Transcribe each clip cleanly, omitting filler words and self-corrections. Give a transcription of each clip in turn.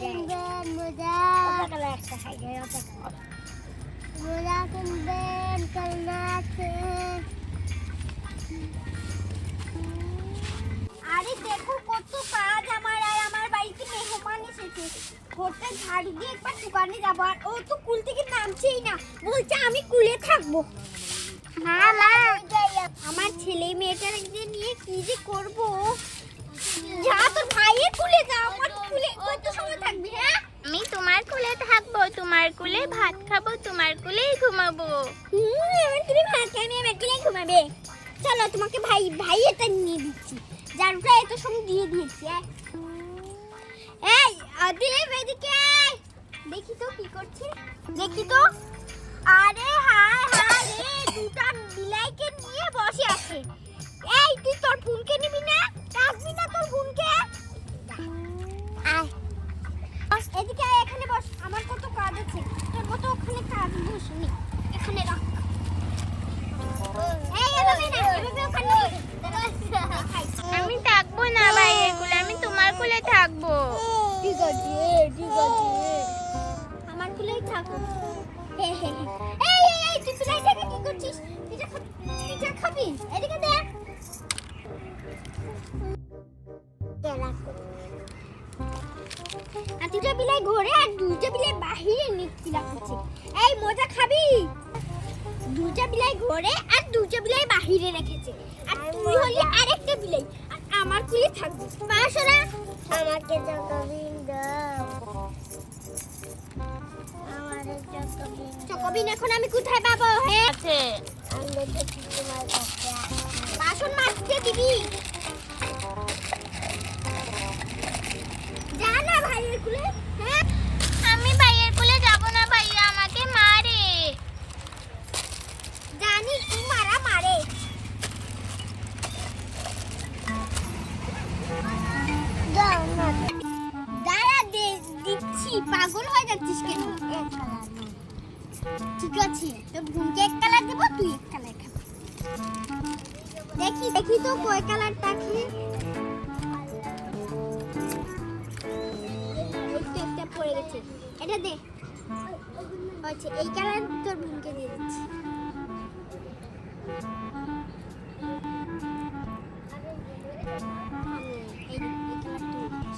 কিনবেন মোজা একটা খাই যায় মোজা কিনবেন খেলনা আছে। আরে দেখো কত কাজ আমার, আর আমার বাড়িতে মেহমান এসেছে। ঘরটা ঝাড়ু দিয়ে একবার দোকানে যাবো, আর ও তো কুল থেকে নামছেই না, বলছে আমি কুলে থাকবো। হ্যাঁ মা, আমার ছেলে মেয়েটাকে নিয়ে কি যে করবো। যা তোর ভাইয়ের কুলে যা, আমার কুলে কত সময় থাকবি? হ্যাঁ আমি তোমার কোলে থাকবো, তোমার কোলে ভাত খাবো, তোমার কোলেই ঘুমাবো। আমার কুলে ভাত খাই, আমার কুলে ঘুমাবে। চলো তোমাকে ভাই এটা নিয়ে দিচ্ছি, ঝাড়ুটা এত সময় দিয়ে দিয়েছি। এই আদিব এদিকে দেখি তো কি করছে, দেখি তো। আরে হায় হায় রে, দুটা বিলাইকে নিয়ে বসে আছে। এই তুই তোর বোনকে নিবি না, ডাকবি না তোর বোনকে? আয় এদিকে আয়, এখানে বস, আমার কত কাজ আছে। তোর মতো ওখানে কাজ বসিনি, এখানে রাখ। এই এভাবে না, এভাবে ওখানে আমি থাকবো না ভাইয়ের কোলে, আমি তোমার কোলে থাকবো। ঠিক আছে ঠিক আছে, আমার কোলেই থাকো। এই তুই বিলাইটাকে কি করছিস? পিঠা খাবি? এদিকে দেখ। আর দুটো বিলাই ঘরে আর দুটো বিলাই বাহিরে নিচ্ছিলা করছে। এই মজা খাবি? দুটো বিলাই ঘরে আর দুটো বিলাই বাহিরে রেখেছে, আর তুই হলি আরেকটা বিলাই, আর আমার কুলে থাকবি। পাশো না, আমাকে চকোবিন দাও, আমারে চকোবিন এখন আমি কোথায় পাবো? হ্যাঁ আছে, আমি দেখি তোমার কাছে। বাসন মাজতে দিবি? যা না ভাইয়ের কুলে। হ্যাঁ আমি ভাইয়ের কোলে যাবো না, ভাইয়া আমাকে মারে। জানি তুই মারে। দাঁড়া দিচ্ছি, পাগল হয়ে যাচ্ছিস কেন? ঠিক আছে, তোর বোনকে এক কালার দেবো, তুই এক কালার খাবি। দেখি তো কয় কালারটা কি। একটা পড়ে গেছে, এটা দে। আচ্ছা এই কালার তোর বোনকে দিয়ে দিচ্ছি।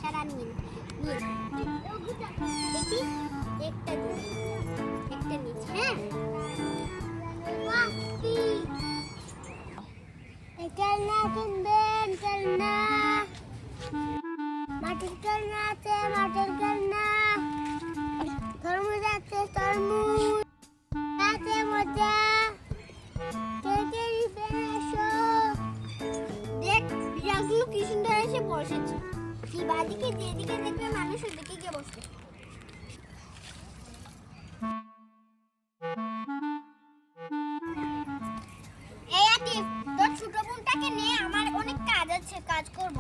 সারা নীল দেখি, একটা নিচ্ছি। হ্যাঁ খেলনা কিনবেন, খেলনা মাটির খেলনা আছে, মাটির খেলনা। তরমুজ আছে, তরমুজ আছে, মজা কে নিবেন এসো। দেখ বিড়ালগুলো কি সুন্দর এসে বসেছে, কি বাদিকে যেদিকে দেখবে মানুষ ওদিকে গিয়ে বসবে। এই আতিফ, তোর ছোট বোনটাকে নে, আমার অনেক কাজ আছে, কাজ করব।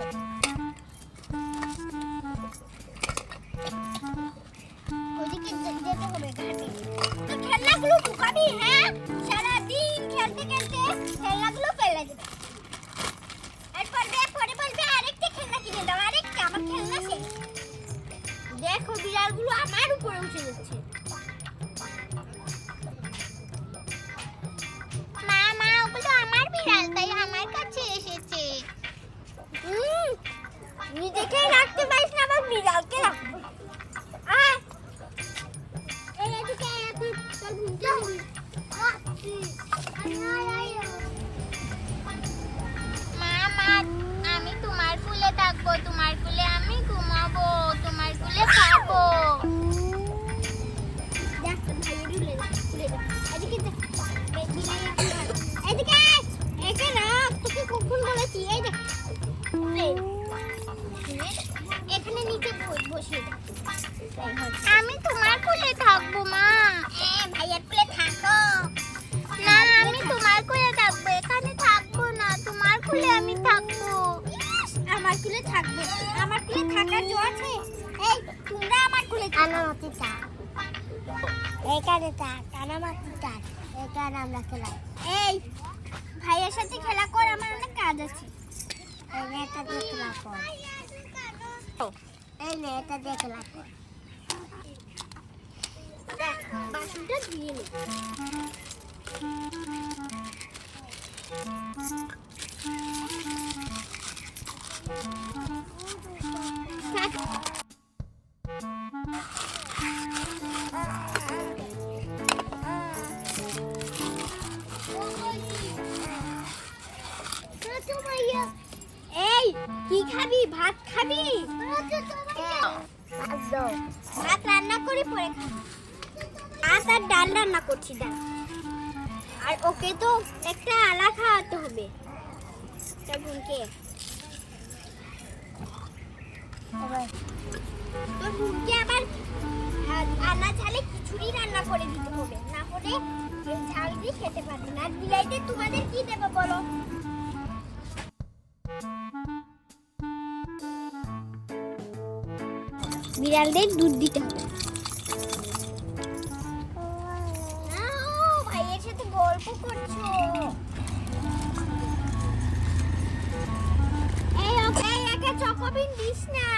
ওদিকে যেতে হবে ঘাটে। তো খেলনাগুলো ঢুকাবি? হ্যাঁ সারাদিন খেলতে খেলতে খেলনাগুলো ফেলে দেবে, আর পরে বলবে আরেকটা খেলনা কিনে দাও, আরেকটা। আমার খেলনা শেষ। দেখো বিড়ালগুলো আমার উপরে উঠে যাচ্ছে। মা ওগুলো আমার বিড়াল, তাই আমার কাছে এসেছে। নিজেকে রাখতে পারিস না, আবার বিড়ালকে রাখবো। এই এদিকে তুই তোর বোনকে নিবি। মা আমি তোমার কোলে থাকবো, তোমার কোলে আমি ঘুমাবো, তোমার কোলে খাবো। দেখ ভাইয়ের খুলে দে। এদিকে দেখ, এদিকে একে রাখ, তোকে কখন বলেছি? এই দেখ এখানে নিচে বসিয়ে দে। আমি তোমার কোলে থাকবো মা। ভাইয়ের কোলে থাকো না, আমি তোমার কোলে থাকবো, এখানে থাকবো না, তোমার কোলে আমি থাকবো। আমার কুলে থাকবে, আমার কুলে থাকার জো আছে। এই তোমরা আমার কুলে কানামাতি থাক, এখানে থাক, কানামাতি থাক, এখানে আমরা খেলা। এই ভাইয়ের সাথে খেলা কর, আমার অনেক কাজ আছে। এটাতে খেলা কর। এই নে এটা দেখে লাগবে বাসনটা ধুয়ে নে এই কি খাবি ভাত খাবি ভাত রান্না করে পরে খাবি আর তার ডাল রান্না করছি ডাল আর ওকে তো একটা আলা খাওয়াতে হবে তার বোনকে তোর বোনকে আবার আনা ঝালে খিচুড়ি রান্না করে দিতে হবে না হলে ঝাল দিয়ে খেতে পারবে না আর বিলাইতে তোমাদের কি দেবে বলো বিড়ালদের দুধ দিতে হবে ভাইয়ের সাথে গল্প করছো এই ওকে একা চকোবিন দিস না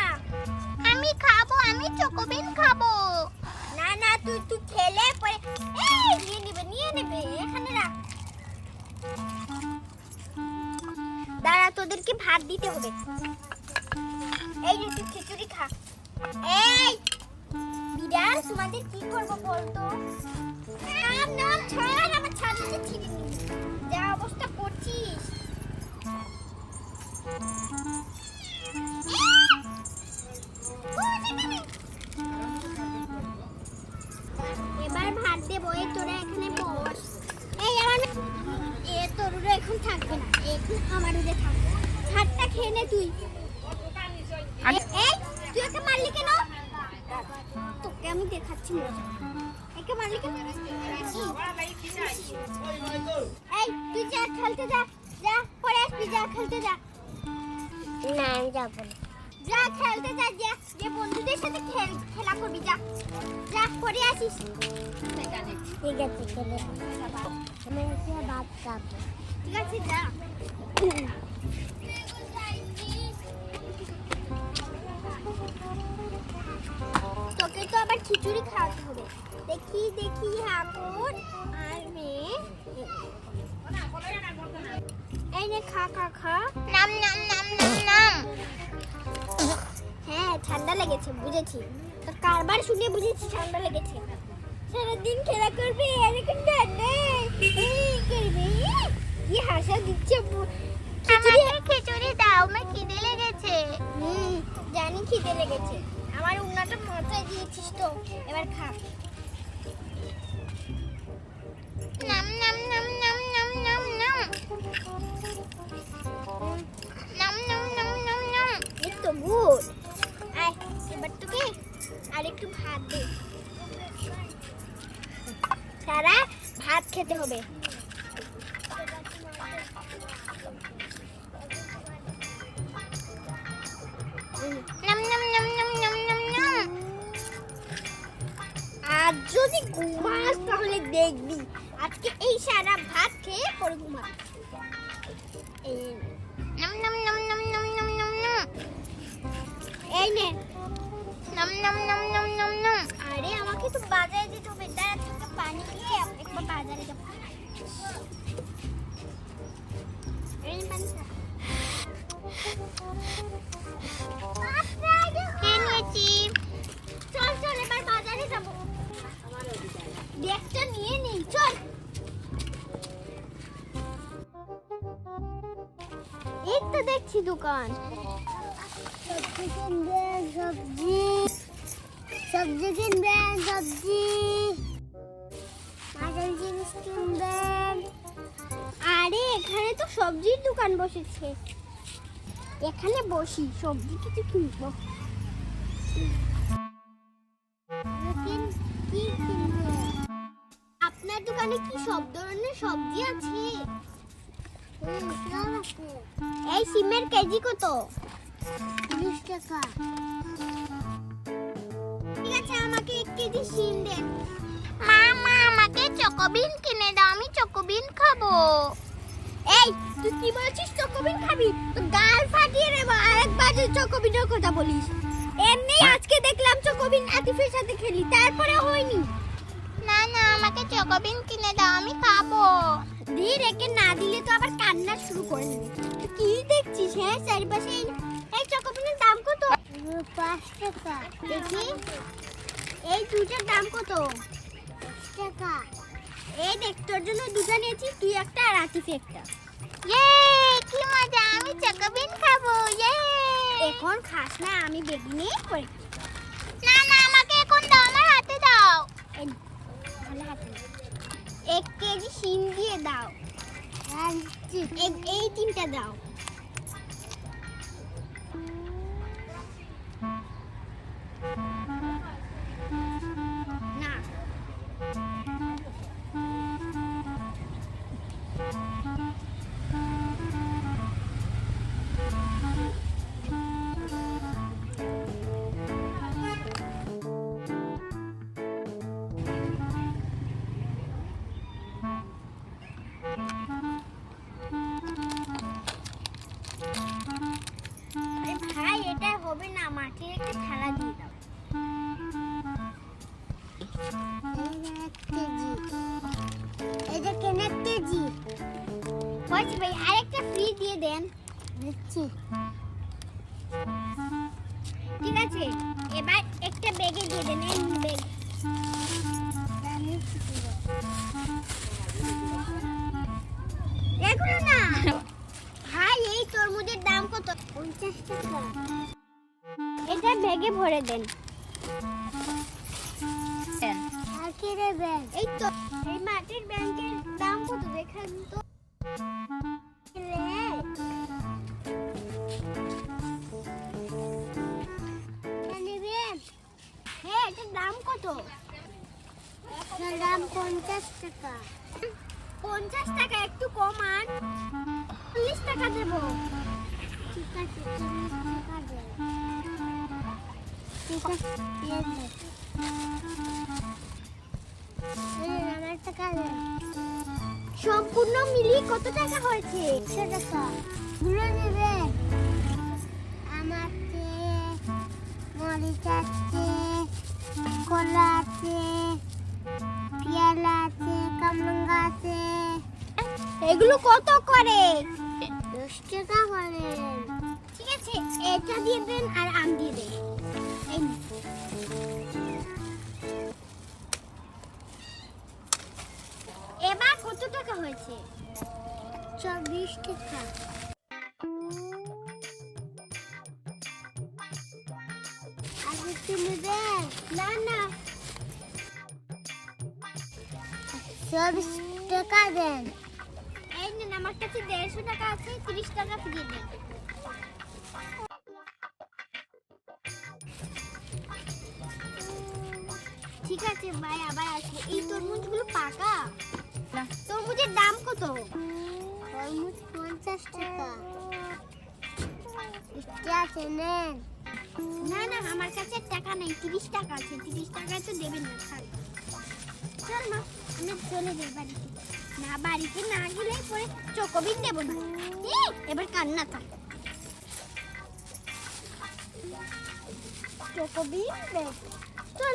আমি খাবো, আমি চকোবিন খাবো। না না তুই খেলে পরে এই নিয়ে নেবে এখানে রাখ দাঁড়া তোদেরকে ভাত দিতে হবে এই যে তুই খিচুড়ি খা এই বিড়াল তোমাদের কি করবো বলতো না ছাড় আমার ছাড়তে ছিড়ে নিবি যা অবস্থা করছিস এবার ভাত দেবো এই তোরা এখানে বস এই আমার তোরা এখন থাকবে না এখন আমার উদে থাকবে ভাতটা খেয়ে নে তুই এই তুই একে মারলি কেন তোকে আমি দেখাচ্ছি একে মারলি কেন এই তুই যা খেলতে যা পরে আসবি যা খেলতে যা না আমি যাবো না যা খেলতে যা যে বন্ধুদের সাথে খেলা করবি যা পরে আসিস ঠিক আছে খেলে আমি ভাত খাবো ঠিক আছে যা তোকে তো আবার খিচুড়ি খাওয়াতে হবে দেখি হাকুর আর মেয়ে এই নে খা নাম নাম নাম নাম নাম। হ্যাঁ ঠান্ডা লেগেছে বুঝেছি তো কারবার শুনে বুঝেছি ঠান্ডা লেগেছে সারাদিন খেলা করবে আর এখন ঠান্ডা করবে কি হাসা দিচ্ছে আমাকে খিচুড়ি দাও, আমার খিদে লেগেছে। জানি খিদে লেগেছে আমার উন্নাটা মাথায় দিয়েছিস তো এবার খা নাম নাম নাম নাম নাম নাম নাম নাম নাম নাম নাম নাম। এই তো গুড আয় এবার তোকে আর একটু ভাত দে সারা ভাত খেতে হবে নাম নাম নাম নাম নাম নাম নাম। আর যদি ঘুমাস তাহলে দেখবি আজকে এই সারা ভাত খেয়ে পরে ঘুমা নাম নাম নাম নাম নাম নাম নাম নাম। এই নে নাম নাম নাম নাম নাম নাম। আরে আমাকে তো বাজারে যেতে হবে দাঁড়া তোকে পানি দিয়ে একবার বাজারে যাবো এই নে পানি খা। কে নিয়েছি? চল এবার বাজারে যাবো ব্যাগটা নিয়ে নেই চল এই তো দেখছি দোকান সবজি কিনবেন সবজি মাছের জিনিস কিনবেন আরে এখানে তো সবজির দোকান বসেছে এখানে বসি সবজি কিছু কিনবো আপনার দোকানে কি সব ধরনের সবজি আছে এই সিমের কেজি কত 20 টাকা ঠিক আছে আমাকে 1 কেজি সিম দেন মা আমাকে চকোবিন কিনে দাও, আমি চকোবিন খাবো। এই তুই কি বলছিস চকোবিন খাবি তো গাল ফাটিয়ে দেব আরেকবার তুই চকোবিনের কথা বলিস এমনি আজকে দেখলাম চকোবিন আতিফের সাথে খেলি, তারপরে হয়নি। না না, আমাকে চকোবিন কিনে দাও, আমি খাবো। দিয়ে রেখে না দিলে তো আবার কান্না শুরু করে দেবে। তুই কি দেখছিস? হ্যাঁ, চারিপাশে এই চকোবিনের দাম কত? 5 টাকা। দেখি এই দুটার দাম কত? 10 টাকা। এই দেখ, তোর জন্য দুটো নিয়েছি, তুই একটা আর আতিফে একটা। ইয়ে, কি মজা, আমি চকোবিন খাবো। ইয়ে, এখন খাস না, আমি বেগি নিয়ে করে। না না, আমাকে এখন দাও, আমার হাতে দাও। এই নে, ভালো হাতে নে। 1 কেজি শিম দিয়ে দাও। আর এই তিনটা দাও। না, আরে ভাই, এটা হবে না, মাটির একটা থালা দিয়ে দাও। এটা কেন কেজি? হয়েছে ভাই, আরেকটা ফ্রি দিয়ে দেন। দিচ্ছি। ঠিক আছে, এবার একটা ব্যাগে দিয়ে দেন। এই ব্যাগ। এগুলো না ভাই, এই তরমুজের দাম কত? 50 টাকা। এটা ব্যাগে ভরে দেন। আর কি দেবেন? এই তো, এই মাটির ব্যাংকের দাম কত দেখান তো। হ্যাঁ, এটার দাম কত? এটার দাম 50 টাকা। 50 টাকা একটু কমান। 40 টাকা দেব। ঠিক আছে, 40 টাকা দেব। ঠিক আছে, দিয়ে দে। আমার টাকা দে। সম্পূর্ণ মিলিয়ে কত টাকা হয়েছে? 100 টাকা। গুলো নেবে? আমার মরিচ আছে, কলা আছে, পেয়ারা আছে, কামরাঙ্গা আছে। এগুলো কত করে? 10 টাকা করে। ঠিক আছে, এটা দিয়ে দেন আর আম দিয়ে দেন। এই নিন। এবার কত টাকা হয়েছে? 24 টাকা। আগে তুমি দেন। না না, 24 টাকা দেন। এই নেন, আমার কাছে 150 টাকা আছে, 30 টাকা ফিরিয়ে দেন। ঠিক আছে ভাই, আবার আসবো। এই তরমুজগুলো পাকা। তরমুজের দাম কত? তরমুজ 50 টাকা। ঠিক আছে, নেন। না না, আমার কাছে টাকা নেই, 30 টাকা আছে। 30 টাকায় তো দেবেন না, থাক। চল মা, আমি চলে যাই বাড়িতে। না, বাড়িতে না গেলে পরে চকোবিন দেব না। এবার কান্না থাক। চকোবিন দেব। চল,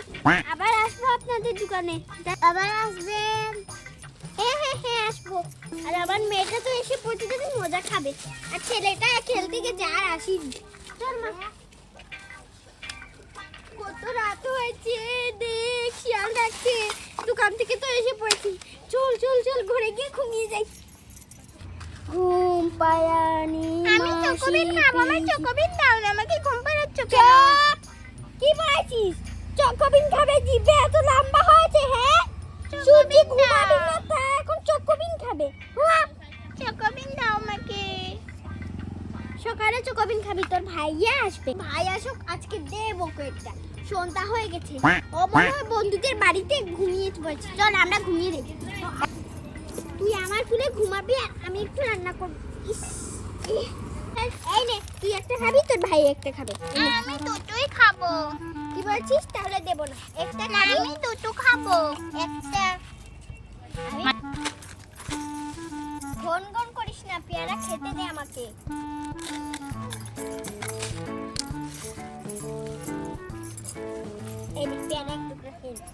আবার আসবো আপনাদের দোকানে। আবার আসবেন? হ্যাঁ হ্যাঁ হ্যাঁ, আসবো। আর আমার মেয়েটা তো এসে প্রতিদিন মজা খাবে, আর ছেলেটা খেলতে গেছে আর আসিনি। চল মা। কত রাত হয়েছে, দেখ শিয়াল ডাকছে। দোকান থেকে তো এসে পড়েছি। চল চল চল, ঘরে গিয়ে ঘুমিয়ে যাই। ঘুম পায়ানি। আমি চকোবিন খাবো, আমার চকোবিন দাও না, আমাকে ঘুম পাড়াচ্ছ কেন? চুপ! কি বলছিস? চকোবিন খাবে? জিভে এত লম্বা হয়েছে? হ্যাঁ, শুধু ঘুমাবি না তা এখন চকোবিন খাবে? চকোবিন দাও আমাকে। সকালে চকোবিন খাবি, তোর ভাইয়া আসবে। ভাই আসুক, আজকে দেব কয়েকটা। সন্ধ্যা হয়ে গেছে, ও মনে হয় বন্ধুদের বাড়িতে ঘুমিয়ে পড়েছে। চল আমরা ঘুমিয়ে দেখি। তুই আমার কুলে ঘুমাবি আর আমি একটু রান্না করবো। ইস, এই নে, তুই একটা খাবি, তোর ভাই একটা খাবে। আমি দুটোই খাবো। কি বলছিস? তাহলে দেব না। একটা না, খাবি? আমি দুটো খাবো। একটা। ঘন ঘন করিস না, পেয়ারা খেতে দে আমাকে। এই দেখ পেয়ারা এক টুকরো খেয়ে নে।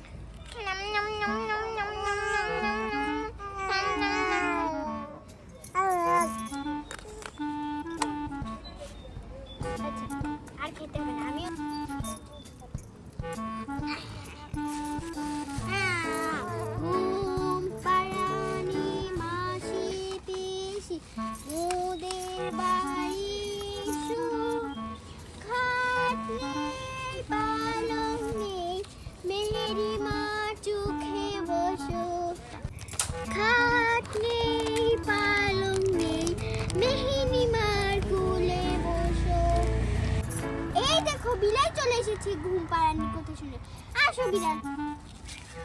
নম নম নম নম নম নম নম আচ্ছা, আর খেতে হবে না আমিও ঘুম পাড়ানি মাসি পিসি মোদের বাড়ি এসো। খাট নেই পালং নেই মেহেরি মা চোখে বসো। খাট নেই পালং নেই মেহেরি মার কোলে বসো। এই দেখো বিলাই চলে এসেছে ঘুম পাড়ানি কথা শুনে। আসো বিড়াল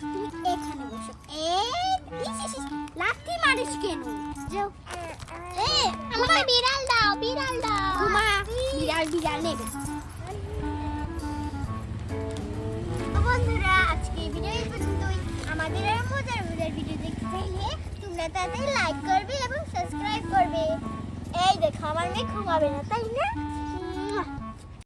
তুমি এখানে বসো। এই ইস ইস ইস, লাথি মারিস কেন? যাও আমাকে বিড়াল দাও, বিড়াল দাও। ঘুমা। বিড়াল বিড়াল নেবে। তো বন্ধুরা আজকে এই ভিডিও এই পর্যন্তই। আমাদের আর মজার মজার ভিডিও দেখতে চাইলে তোমরা তাদের লাইক করবে এবং সাবস্ক্রাইব করবে। এই দেখো আমার মেয়ে ঘুমাবে না তাই না?